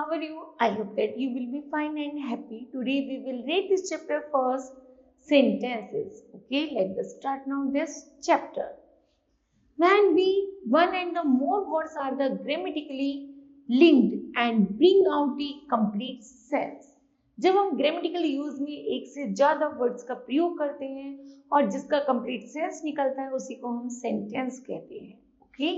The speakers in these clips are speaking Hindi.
How are you? I hope that you will be fine and happy. Today we will read this chapter first, sentences. Okay, let's start now this chapter. When one and the more words are the grammatically linked and bring out the complete sense. जब हम ग्रामेटिकल यूज में एक से ज्यादा वर्ड्स का प्रयोग करते हैं और जिसका कंप्लीट सेंस निकलता है उसी को हम सेंटेंस कहते हैं. Okay,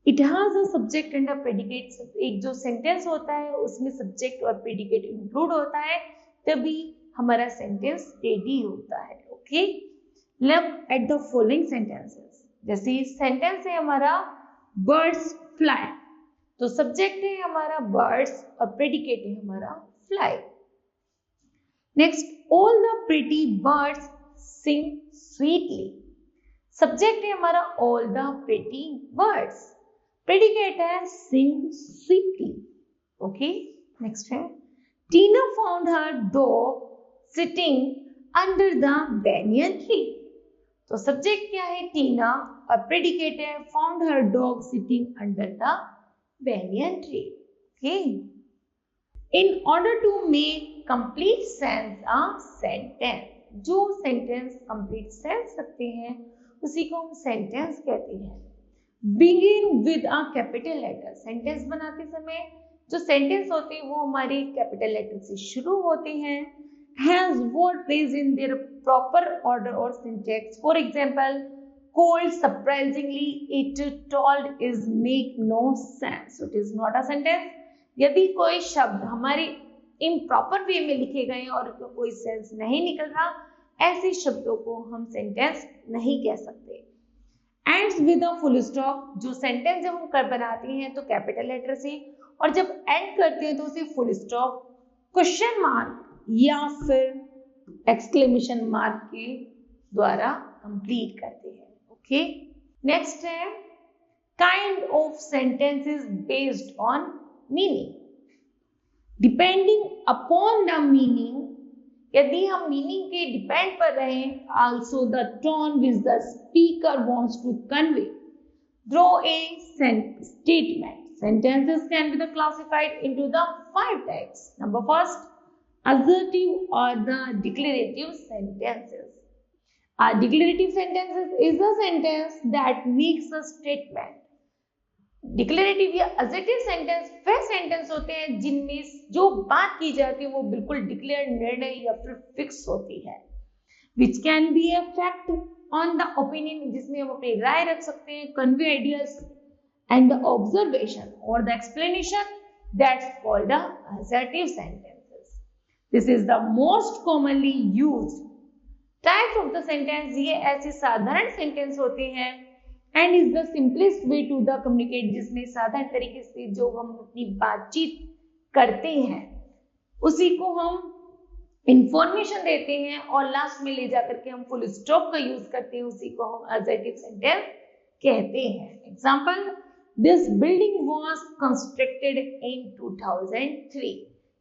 it has a subject and a predicate. एक जो सेंटेंस होता है उसमें सब्जेक्ट और प्रेडिकेट इंक्लूड होता है, तभी हमारा सेंटेंस रेडी होता है. Okay, look at the following sentences. जैसे सेंटेंस है हमारा बर्ड्स फ्लाई, तो सब्जेक्ट है हमारा बर्ड्स और प्रेडिकेट है हमारा fly. Next, all the pretty birds sing sweetly. Subject है हमारा all the pretty birds, predicate है सिंग स्वीटली. ओके, नेक्स्ट है Tina found her dog sitting under the banyan tree. तो सब्जेक्ट क्या है टीना और प्रेडिकेट है found her dog sitting under the banyan tree. Okay, in order to make complete sense a sentence. जो सेंटेंस कंप्लीट सेंस रखते हैं उसी को हम सेंटेंस कहते हैं. Begin with a capital letter. Sentence बनाते समय जो सेंटेंस होते हैं वो हमारे कैपिटल लेटर से शुरू होते हैं. Has word placed in their proper order or syntax. For example, cold, surprisingly, it, told is make no sense. It is not a sentence. यदि कोई शब्द हमारे इम्प्रॉपर वे में लिखे गए और तो कोई सेंस नहीं निकल रहा, ऐसे शब्दों को हम सेंटेंस नहीं कह सकते. Ends with a full stop. जो सेंटेंस जब हम कर बनाते हैं तो कैपिटल लेटर से, और जब एंड करते हैं तो उसे फुल स्टॉप, क्वेश्चन मार्क या फिर एक्सक्लेमेशन मार्क के द्वारा कंप्लीट करते हैं. ओके, नेक्स्ट है kind of sentences based on meaning. Depending upon the meaning. यदि हम मीनिंग के डिपेंड पर रहें, also the tone which the speaker wants to convey, draw a statement. Sentences can be classified into the 5 types. Number first, assertive or the declarative sentences. A declarative sentence is a sentence that makes a statement. Declarative या असर्टिव सेंटेंस वह सेंटेंस होते हैं जिनमें जो बात की जाती है वो बिल्कुल डिक्लेयर, निर्णय या फिर फिक्स होती है. Which can be a fact on the opinion, जिसमें हम अपनी राय रख सकते हैं, convey ideas and the observation और the explanation. That's called the assertive sentences. This is the most commonly used types of the sentence. ये ऐसे साधारण सेंटेंस होते हैं and is the simplest way to the communicate, जिसमें साधारण तरीके से जो हम अपनी बातचीत करते हैं उसी को हम इंफॉर्मेशन देते हैं और लास्ट में ले जाकर के हम फुल स्टॉप का यूज करते हैं, उसी को हम असर्टिव सेंटेंस कहते हैं. Example, this building was constructed in 2003.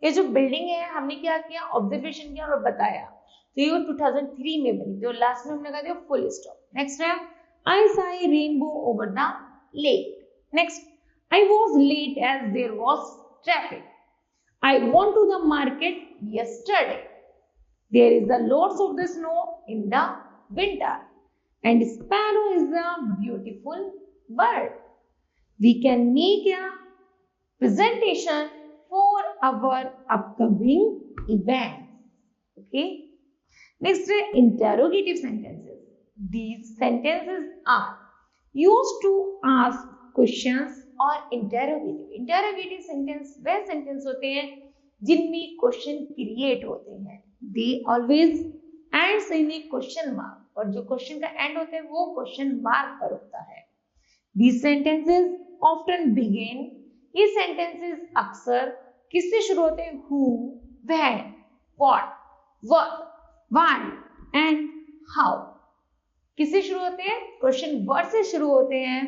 ये जो बिल्डिंग है हमने क्या किया, ऑब्जर्वेशन किया और बताया, तो ये 2003 में बनी, तो लास्ट में हमने कहा दिया फुल स्टॉप. नेक्स्ट है I saw a rainbow over the lake. Next, I was late as there was traffic. I went to the market yesterday. There is a lots of the snow in the winter, and sparrow is a beautiful bird. We can make a presentation for our upcoming event. Okay. Next, interrogative sentences. These sentences are used to ask questions or interrogative. Interrogative sentence वह sentence होते हैं जिनमें question create होते हैं. They always ends in a question mark, और जो question का end होता है वो question mark पर होता है. These sentences often begin. ये sentences अक्सर किससे शुरू होते हैं? Who, when, what, why and how. किससे शुरू होते हैं? क्वेश्चन वर्ड से शुरू होते हैं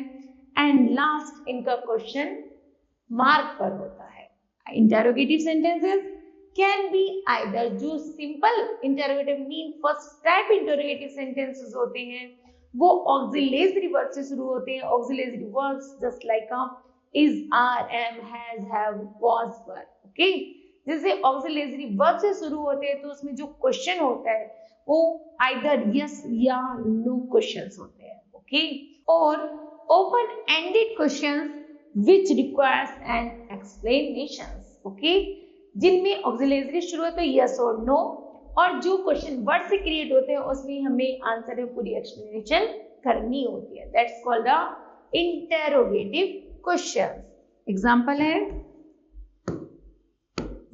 एंड लास्ट इनका क्वेश्चन मार्क पर होता है. Interrogative sentences can be either, जो simple interrogative mean first type interrogative sentences होते हैं वो ऑक्सिलरी वर्ड से शुरू होते हैं. Auxiliary words just like is, are, am, has, have, was, were. Okay, जैसे ऑक्सिलरी वर्ब से शुरू होते हैं तो उसमें जो क्वेश्चन होता है वो आइदर यस या नो क्वेश्चंस होते हैं। ओके, और open ended questions which requires N explanations. Okay, जिनमें ऑक्सिलरी शुरू है तो यस और नो, और जो क्वेश्चन वर्ड से क्रिएट होते हैं उसमें हमें आंसर में पूरी एक्सप्लेनेशन करनी होती है। That's called the interrogative question. Example है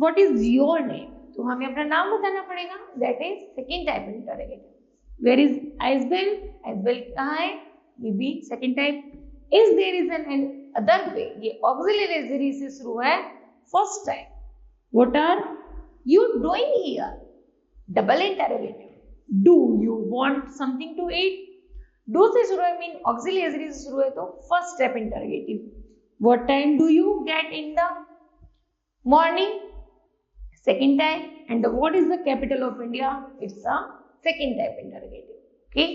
व्हाट इज योर नेम, तो हमें अपना नाम बताना पड़ेगा, that is second type interrogative. Where is Isabel, Isabel कहाँ है, ये भी second type. Is there is an other way, ये ऑक्सिलरी से शुरू है first type. What are you doing here, double interrogative. Do you want something to eat, do से शुरू है मीन ऑक्सिलरी से शुरू है तो first step interrogative. What time do you get in the morning, second type. And what is the capital of India, it's a second type interrogative. Okay,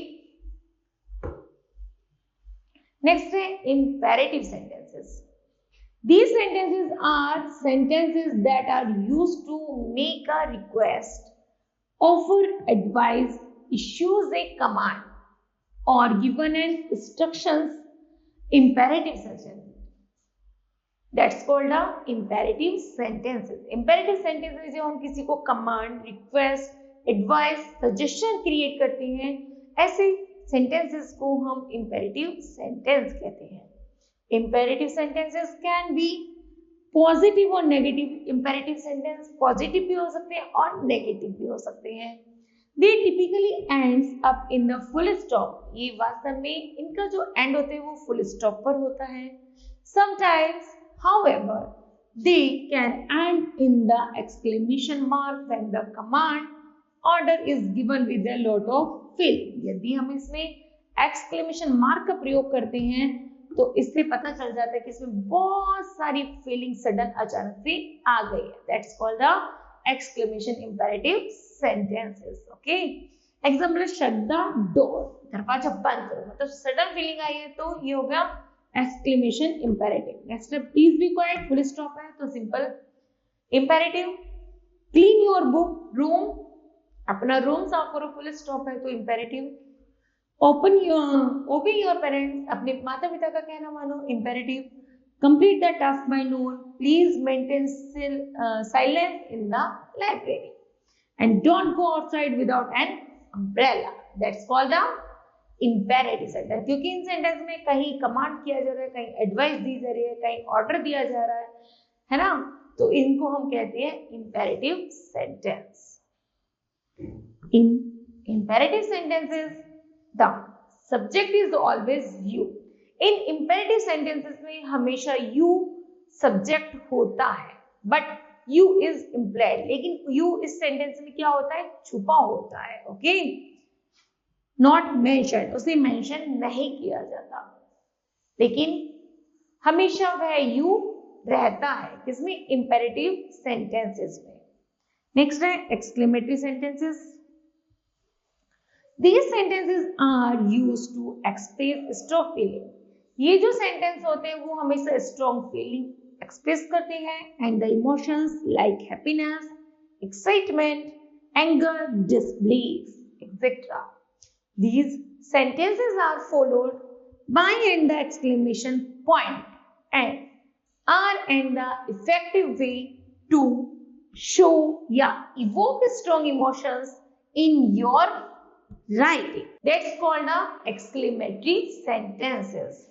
next है imperative sentences. These sentences are sentences that are used to make a request, offer advice, issues a command, or given an instructions. Imperative sentences, That's called a imperative sentences. Imperative sentences जो हम किसी को command, request, advice, suggestion create करते हैं, ऐसे सेंटेंसेस को हम imperative sentence कहते हैं। Imperative sentences can be positive और नेगेटिव। imperative sentence पॉजिटिव भी हो सकते हैं और नेगेटिव भी हो सकते हैं। They typically ends up in the full stop. ये वास्तव में इनका जो एंड होते हैं वो फुल स्टॉप पर होता है। Sometimes however, they can end in the exclamation mark when the command order is given with a lot of feeling. यदि हम इसमें exclamation mark का प्रयोग करते हैं तो इससे पता चल जाता है कि इसमें बहुत सारी फीलिंग सडन अचानक से आ गई है। That's called the exclamation imperative sentences. Okay. Example है shut the door, दरवाजा बंद करो, मतलब सडन फीलिंग आई है तो ये हो गया exclamation imperative. Next है please be quiet, full stop है तो simple imperative. Clean your book room, अपना रूम साफ करो, फुल स्टॉप है तो imperative. Open your parents, अपने माता पिता का कहना मानो, imperative. Complete the task by noon. Please maintain silence in the library. And don't go outside without an umbrella. That's called the imperative sentence. क्योंकि इन सेंटेंस में कहीं कमांड किया जा रहा है, कहीं एडवाइस दी जा रही है, कहीं ऑर्डर दिया जा रहा है ना, तो इनको हम कहते हैं imperative sentence. In imperative sentences, the subject is always you. In imperative sentences में हमेशा you subject होता है, but you is implied. लेकिन you इस सेंटेंस में क्या होता है, छुपा होता है। ओके, नॉट मेंशन, उसे मेंशन नहीं किया जाता, लेकिन हमेशा वह you रहता है किसमें, imperative sentences में। नेक्स्ट है exclamatory sentences. These sentences are used to express strong feeling. ये जो सेंटेंस होते हैं वो हमेशा स्ट्रॉन्ग फीलिंग एक्सप्रेस करते हैं, and the emotions like happiness, excitement, anger, disbelief etcetera. These sentences are followed by and the exclamation point and are and the effective way to show या evoke strong emotions in your writing. That's called the exclamatory sentences.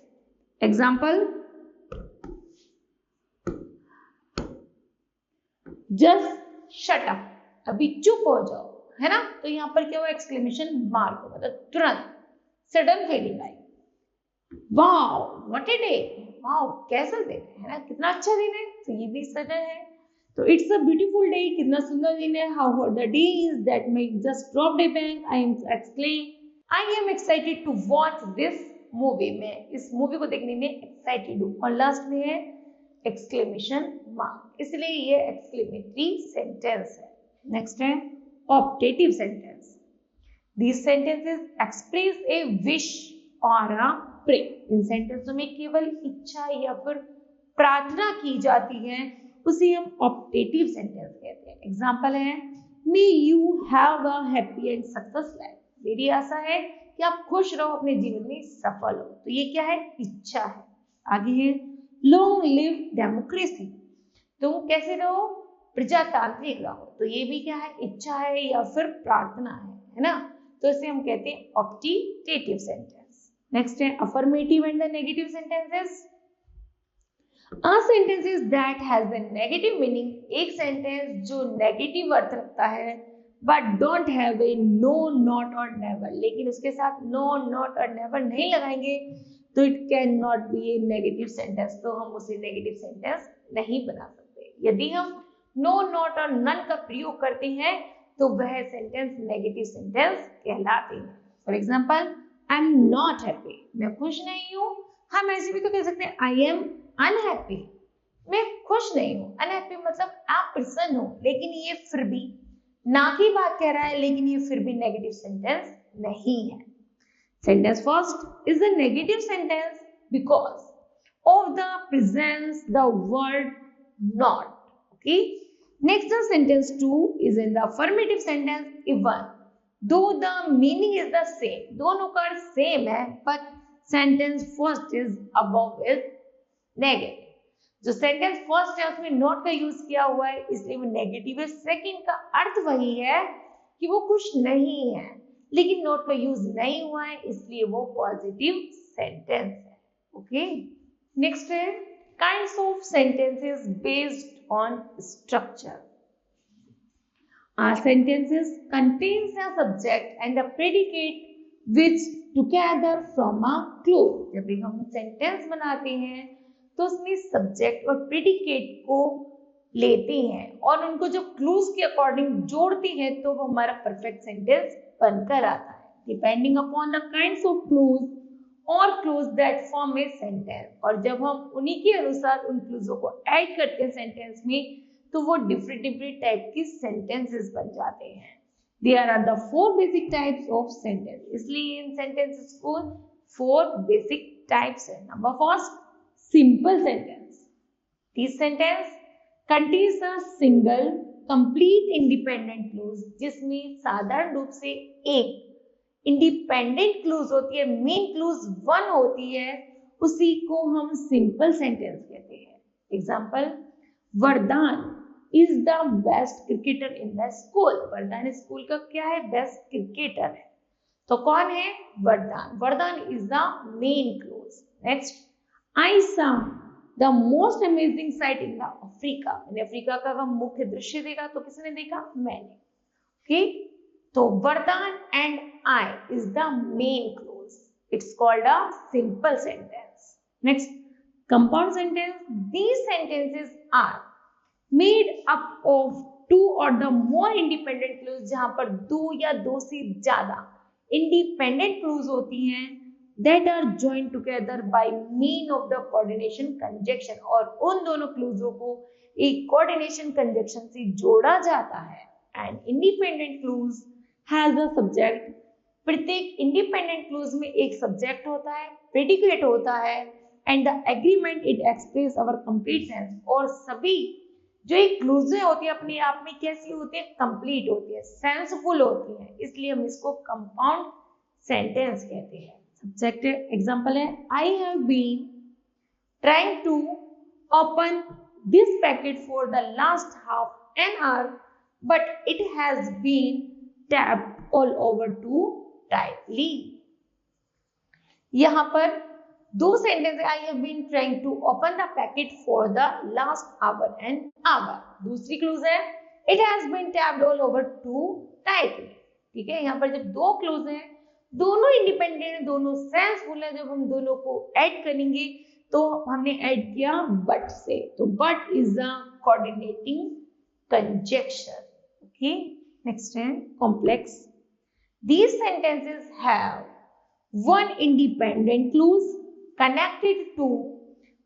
Example, just shut up, अभी चुप हो जाओ, है ना, तो यहाँ पर क्या हुआ, एक्सक्लेमेशन मार्क होगा, मतलब तुरंत sudden feeling I. Wow what a day, wow कैसा दिन है ना, कितना अच्छा दिन है, तो ये भी सडन है। तो इट्स अ ब्यूटीफुल डे, कितना सुंदर दिन है। How were the day is that make just drop a bank, I am exclaim, I am excited to watch this movie, में इस मूवी को देखने में एक्साइटेड हूँ, और लास्ट में है एक्सक्लेमेशन मार्क, इसलिए ये एक्सक्लेमेटरी सेंटेंस है। नेक्स्ट है optative sentence. These sentences express a wish or a pray. इन सेंटेंसों में केवल इच्छा या फिर प्रार्थना की जाती है उसे हम ऑप्टेटिव सेंटेंस कहते हैं। एग्जाम्पल है, may you have a happy and success life, मेरी आशा है कि आप खुश रहो, अपने जीवन में सफल हो। तो ये क्या है? इच्छा है। आगे है, लॉन्ग लिव डेमोक्रेसी, तुम कैसे रहो? प्रजातांत्रिक रहो। तो ये भी क्या है? इच्छा है या फिर प्रार्थना है ना? तो इसे हम कहते हैं ऑप्टेटिव सेंटेंस। नेक्स्ट है affirmative and the negative sentences. A sentence is that has the negative meaning, एक सेंटेंस जो नेगेटिव अर्थ रखता है but don't have a no, not और never, लेकिन उसके साथ no, not और never नहीं लगाएंगे तो it can not be a negative sentence, तो हम उसे नेगेटिव सेंटेंस नहीं बना सकते। यदि हम no, not और none का प्रयोग करते हैं तो वह सेंटेंस नेगेटिव सेंटेंस कहलाते हैं। For example, I am not happy, मैं खुश नहीं हूँ। हम ऐसे भी तो कह सकते हैं आई एम अनहैप्पी, मैं खुश नहीं हूँ। अनहैप्पी मतलब आप प्रसन्न हो, लेकिन ये फिर भी ना की बात कह रहा है, लेकिन ये फिर भी नेगेटिव सेंटेंस नहीं है। Sentence first is a negative sentence because of the presence the word not. Okay, next the sentence two is in the affirmative sentence even though the meaning is the same, दोनों का अर्थ सेम है, but sentence first is above is negative. जो सेंटेंस फर्स्ट है उसमें नॉट का यूज किया हुआ है, इसलिए वो नेगेटिव है। सेकंड का अर्थ वही है कि वो खुश नहीं है, लेकिन नॉट का यूज नहीं हुआ है, इसलिए वो पॉजिटिव सेंटेंस है। ओके, नेक्स्ट है kinds of sentences based on structure. Sentences contains a subject and a predicate which together form a clause। जब भी हम सेंटेंस बनाते हैं तो उसमें सब्जेक्ट और प्रेडिकेट को लेते हैं और उनको जो क्लूज के अकॉर्डिंग जोड़ते हैं तो वो हमारा परफेक्ट सेंटेंस बनकर आता है। Depending upon the kinds of clauses और clauses that form a sentence, और जब हम उन्हीं के अनुसार उन क्लूजों को ऐड करते हैं सेंटेंस में तो वो डिफरेंट डिफरेंट टाइप की सेंटेंसेस बन जाते हैं। There are the 4 basic types of sentence, इसलिए इन सेंटेंसेस को 4 बेसिक टाइप्स है। Number first, simple sentence. This sentence contains a single complete independent clause, जिसमें साधारण रूप से एक इंडिपेंडेंट क्लूज होती है, मेन क्लूज 1 होती है, उसी को हम सिंपल सेंटेंस कहते हैं। एग्जाम्पल, वरदान is the best cricketer in the school. वरदान स्कूल का क्या है? बेस्ट क्रिकेटर है। तो कौन है? वरदान। वरदान is the main clues. Next, I saw the most amazing site in the Africa. मैंने अफ्रीका का मुख्य दृश्य देखा, तो किसने देखा? मैंने। ओके, तो वरदान and I is the main clause, it's called a simple sentence. Next, compound sentence. These sentences are made up of 2 और द मोर इंडिपेंडेंट क्लूज, जहां पर 2 या 2 से ज्यादा इंडिपेंडेंट क्लूज होती हैं, that are joined together by mean of the coordination conjunction, और उन दोनों क्लूजों को एक कोऑर्डिनेशन कंजक्शन से जोड़ा जाता है। And independent clues has a subject, प्रत्येक इंडिपेंडेंट क्लूज में एक सब्जेक्ट होता है, प्रेडिकेट होता है, and the agreement it express our complete sense, और सभी जो एक क्लूजें होती है अपने आप में कैसी होती है? कंप्लीट होती है, सेंसफुल होती है, इसलिए हम इसको कंपाउंड सेंटेंस कहते हैं। सब्जेक्ट एग्जांपल है, I have been trying to open this packet for the last half an hour but it has been tapped all over too tightly. यहां पर 2 sentence, I have been trying to open the packet for the last hour and hour. दूसरी क्लूज है, it has been tapped all over too tightly. ठीक है, यहाँ पर जब 2 क्लूज हैं, दोनों इंडिपेंडेंट है, दोनों सेंसफुल है, जब हम दोनों को ऐड करेंगे तो हमने ऐड किया बट से, तो but is a coordinating conjunction. Okay, next है complex. These sentences have one independent clause connected to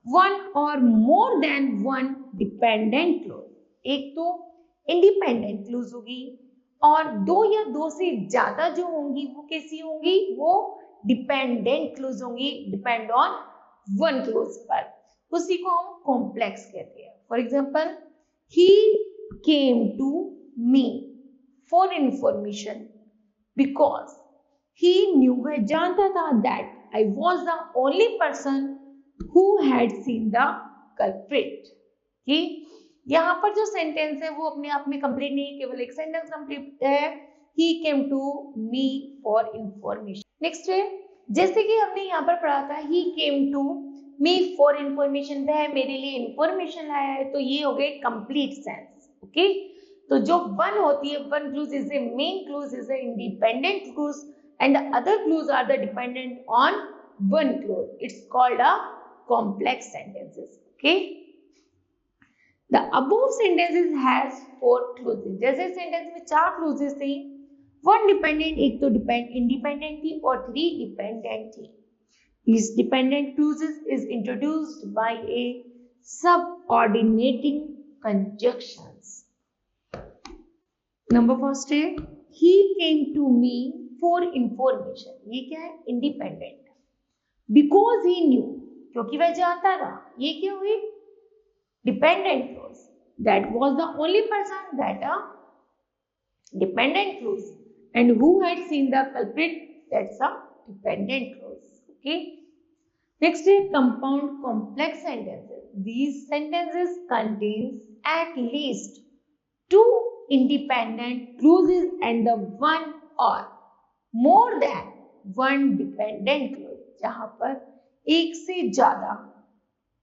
one or more than one dependent clause। एक तो independent clause होगी और 2 या 2 से ज्यादा जो होंगी वो कैसी होंगी? वो dependent clause होंगी, depend on one clause पर। उसी को हम कॉम्प्लेक्स कहते हैं. For example, he came to me for information because he knew, वह जानता था that I was the only person who had seen the culprit. कि यहाँ पर जो सेंटेंस है वो अपने आप में कंप्लीट नहीं, केवल एक सेंटेंस कंप्लीट है. He came to me for information. Next है, जैसे कि हमने यहाँ पर पढ़ा था he came to me for information, वह मेरे लिए इंफॉर्मेशन लाया है, तो ये हो गए कंप्लीट सेंस. ओके, तो जो वन होती है, one clues is a main clues, is a independent clues, and the other clues are the dependent on one clue. It's called a complex sentences. Okay, the above sentences has 4 clues. जैसे सेंटेंस में 4 क्लूजेस थे, 1 डिपेंडेंट, एक तो इंडिपेंडेंट थी और 3 डिपेंडेंट थी. These dependent clauses is introduced by a subordinating conjunctions. Number first है, he came to me for information. ये क्या है? इंडिपेंडेंट. Because he knew, क्योंकि वह जानता था. ये क्यों हुई? Dependent clause. That was the only person, that a dependent clause, and who had seen the culprit, that's a dependent clause. Okay, next is compound complex sentences. These sentences contains at least 2 independent clauses and the one or more than 1 dependent clause. जहां पर एक से ज्यादा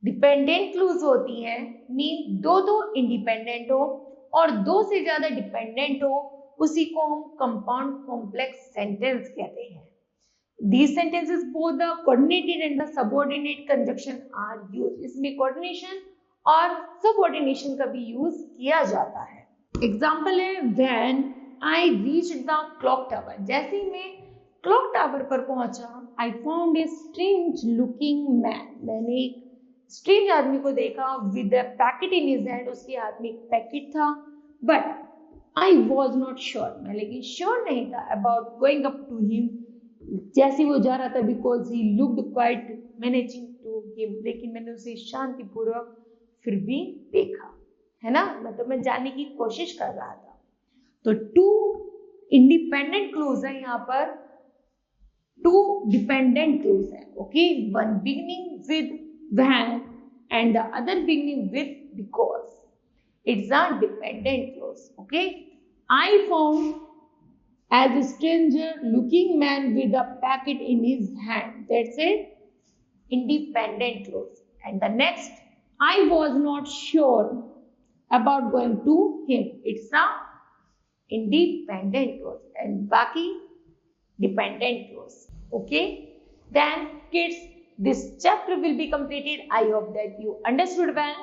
डिपेंडेंट क्लूज होती हैं, मीन दो इंडिपेंडेंट हो और 2 से ज्यादा डिपेंडेंट हो, उसी को हम कंपाउंड कॉम्प्लेक्स सेंटेंस कहते हैं. These sentences both the coordinated and the subordinate conjunction are used. इसमें coordination और subordination का भी यूज किया जाता है. एग्जाम्पल है, when I reached the clock tower. जैसे ही मैं क्लॉक टावर पर पहुंचा, I found a strange looking man. मैंने एक स्ट्रेंज आदमी को देखा, with a packet in his hand. उसके हाथ में एक पैकेट था. But I was not sure. मैं लेकिन श्योर नहीं था about going up to him. जैसे वो जा रहा था, because he looked quite managing to him. लेकिन मैंने उसे शांतिपूर्वक फिर भी देखा, है ना, मतलब मैं जानने की कोशिश कर रहा था. तो 2 इंडिपेंडेंट क्लूज है यहाँ पर, 2 डिपेंडेंट क्लूज है. Okay, one beginning with when and the other beginning with because. It's a dependent clues. Okay, I found as a stranger looking man with a packet in his hand. That's a independent clause. And the next, I was not sure about going to him. It's a independent clause. And baki dependent clause. Okay, then kids, this chapter will be completed. I hope that you understood well.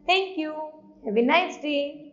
Thank you. Have a nice day.